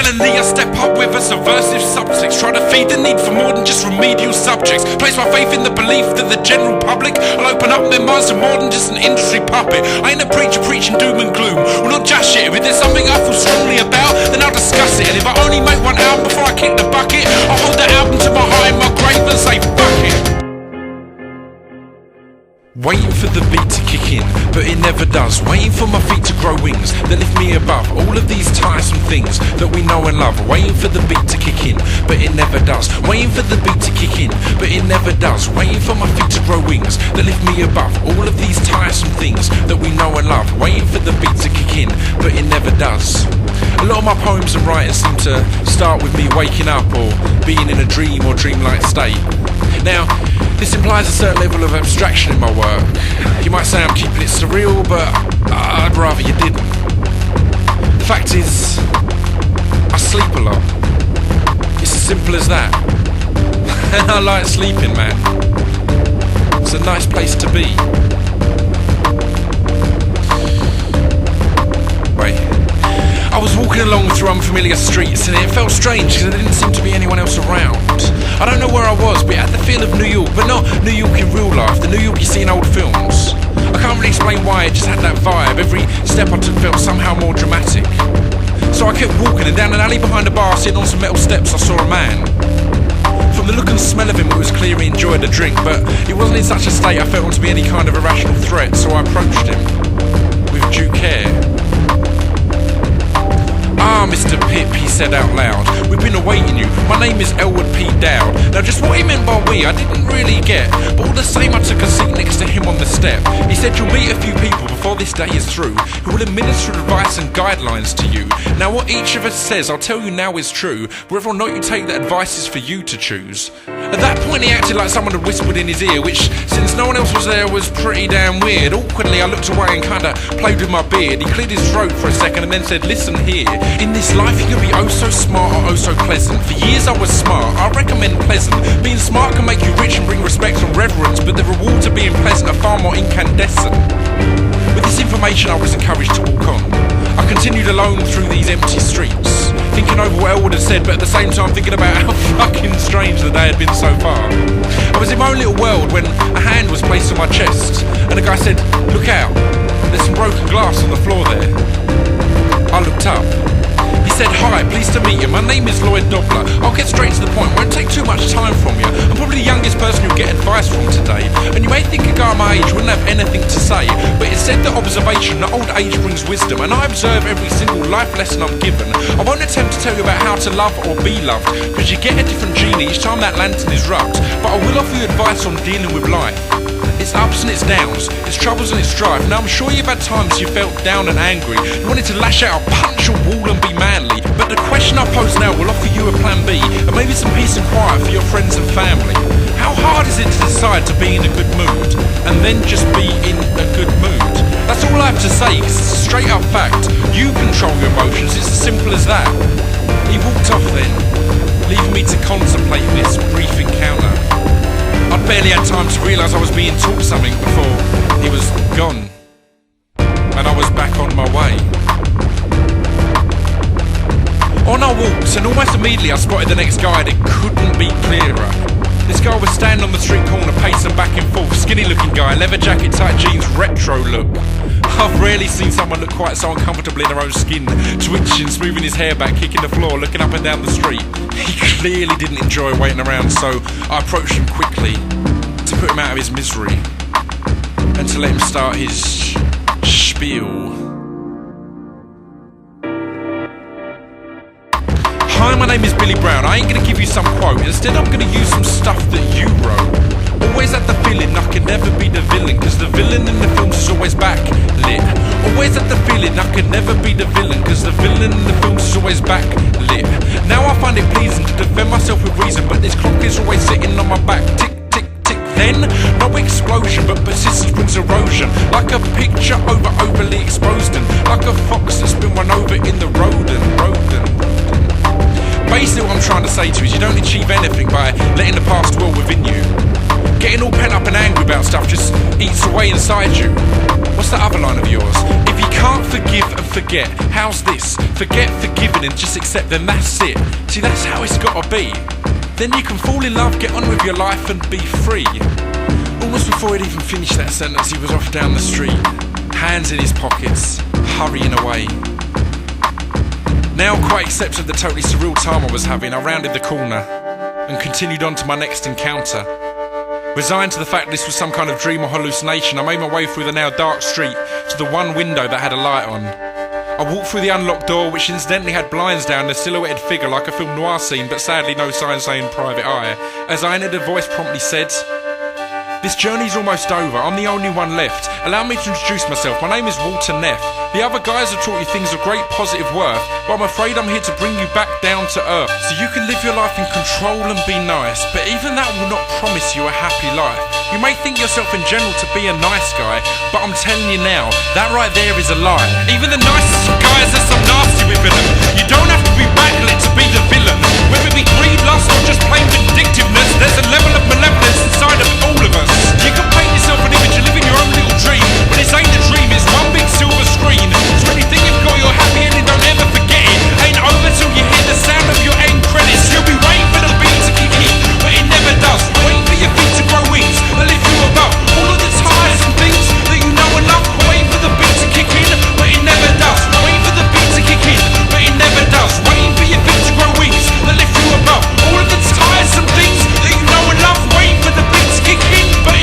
Finally I step up with a subversive subtext, try to feed the need for more than just remedial subjects. Place my faith in the belief that the general public will open up their minds to more than just an industry puppet. I ain't a preacher preaching doom and gloom, well not just shit. If there's something I feel strongly about, then I'll discuss it. And if I only make one album before I kick the bucket, I'll hold that album to my heart in my grave and say fuck it. Waiting for the beat to kick in, but it never does. Waiting for my feet to grow wings that lift me above all of these tiresome things that we know and love. Waiting for the beat to kick in, but it never does. Waiting for the beat to kick in, but it never does. Waiting for my feet to grow wings that lift me above all of these tiresome things that we know and love. Waiting for the beat to kick in, but it never does. A lot of my poems and writings seem to start with me waking up or being in a dream or dreamlike state. Now, this implies a certain level of abstraction in my work. You might say I'm keeping it surreal, but I'd rather you didn't. The fact is, I sleep a lot. It's as simple as that. And I like sleeping, man. It's a nice place to be. Wait. I was walking along through unfamiliar streets and it felt strange because there didn't seem to be anyone else around. I don't know where I was, but it had the feel of New York, but not New York in real life, the New York you see in old films. I can't really explain why, it just had that vibe. Every step I took felt somehow more dramatic. So I kept walking, and down an alley behind a bar, sitting on some metal steps, I saw a man. From the look and smell of him, it was clear he enjoyed a drink, but he wasn't in such a state I felt him to be any kind of irrational threat, so I approached him with due care. "Ah, Mr. Pip," he said out loud, "we've been awaiting you. My name is Elwood P. Dowd." Now just what he meant by we, I didn't really get, but all the same I took a seat next to him on the step. He said, "You'll meet a few people before this day is through who will administer advice and guidelines to you. Now what each of us says, I'll tell you now is true. Whether or not you take that advice is for you to choose." At that point he acted like someone had whispered in his ear, which, since no one else was there, was pretty damn weird. Awkwardly I looked away and kinda played with my beard. He cleared his throat for a second and then said, "Listen here, in this life you can be oh so smart or oh so pleasant. For years I was smart, I recommend pleasant. Being smart can make you rich and bring respect and reverence, but the rewards of being pleasant are far more incandescent." With this information I was encouraged to walk on. I continued alone through these empty streets, thinking over what Elwood had said, but at the same time thinking about how fucking strange the day had been so far. I was in my own little world when a hand was placed on my chest, and a guy said, "Look out, there's some broken glass on the floor there." I looked up. He said, "Hi, pleased to meet you. My name is Lloyd Dobler. I'll get straight to the point, won't take too much time from you. I'm probably the youngest person you'll get advice from today, and you may think a guy my age wouldn't have anything to say, but it's said that observation, that old age brings wisdom, and I observe every single life lesson I'm given. I won't attempt to tell you about how to love or be loved, because you get a different gene each time that lantern is rubbed, but I will offer you advice on dealing with life. Its ups and its downs, its troubles and its strife. Now I'm sure you've had times you felt down and angry, you wanted to lash out, punch a wall and be manly, but the question I pose now will offer you a plan B, and maybe some peace and quiet for your friends and family. How hard is it to decide to be in a good mood, and then just be in a good mood? That's all I have to say, because it's a straight up fact. You control your emotions, it's as simple as that. He walked off then, leaving me to contemplate this brief encounter. I'd barely had time to realise I was being taught something before he was gone, and I was back on my way. On I walked, and almost immediately I spotted the next guy that couldn't be clearer. This guy was standing on the street corner pacing back and forth, skinny looking guy, leather jacket, tight jeans, retro look. I've rarely seen someone look quite so uncomfortable in their own skin, twitching, smoothing his hair back, kicking the floor, looking up and down the street. He clearly didn't enjoy waiting around, so I approached him quickly to put him out of his misery and to let him start his spiel. "Hi, my name is Billy Brown. I ain't gonna give you some quote. Instead, I'm gonna use some stuff that you wrote. Always had the feeling I could never be the villain, cause the villain in the films is always backlit. Always had the feeling I could never be the villain, cause the villain in the films is always backlit. Now I find it pleasing to defend myself with reason, but this clock is always sitting on my back. Tick, tick, tick. Then, no explosion, but persistence brings erosion. Like a picture overly exposed, and like a fox that's been run over in the rodent. Basically what I'm trying to say to you is you don't achieve anything by letting the past dwell within you. Getting all pent up and angry about stuff just eats away inside you. What's that other line of yours? If you can't forgive and forget. How's this? Forget forgiving and just accept, then that's it. See, that's how it's gotta be. Then you can fall in love, get on with your life and be free. Almost before he'd even finished that sentence, he was off down the street, hands in his pockets, hurrying away. Now quite accepted the totally surreal time I was having, I rounded the corner and continued on to my next encounter. Resigned to the fact this was some kind of dream or hallucination, I made my way through the now dark street to the one window that had a light on. I walked through the unlocked door, which incidentally had blinds down, a silhouetted figure like a film noir scene, but sadly no sign saying private eye. As I entered, a voice promptly said, "This journey's almost over, I'm the only one left. Allow me to introduce myself, my name is Walter Neff. The other guys have taught you things of great positive worth, but I'm afraid I'm here to bring you back down to earth. So you can live your life in control and be nice, but even that will not promise you a happy life. You may think yourself in general to be a nice guy, but I'm telling you now, that right there is a lie. Even the nicest of guys has some nasty within them. You don't have to be backlit to be the villain. Whether it be greed, lust, or just plain vindictiveness, there's a level of malevolence inside of all of us. You can paint yourself an image and live in your own little dream, but this ain't a dream, it's one big silver screen. So when you think you've got your happy ending, don't ever forget it. Ain't over till you hear the sound of your end credits. You'll be waiting for the beat to kick in, but it never does. Waiting for your feet to grow wings that lift you above all of the tiresome things that you know and love. Waiting for the beat to kick in, but it never does. Waiting for the beat to kick in, but it never does. Waiting for your feet to grow wings that lift you above all of the tiresome things that you know and love. Waiting for the beat to kick in, but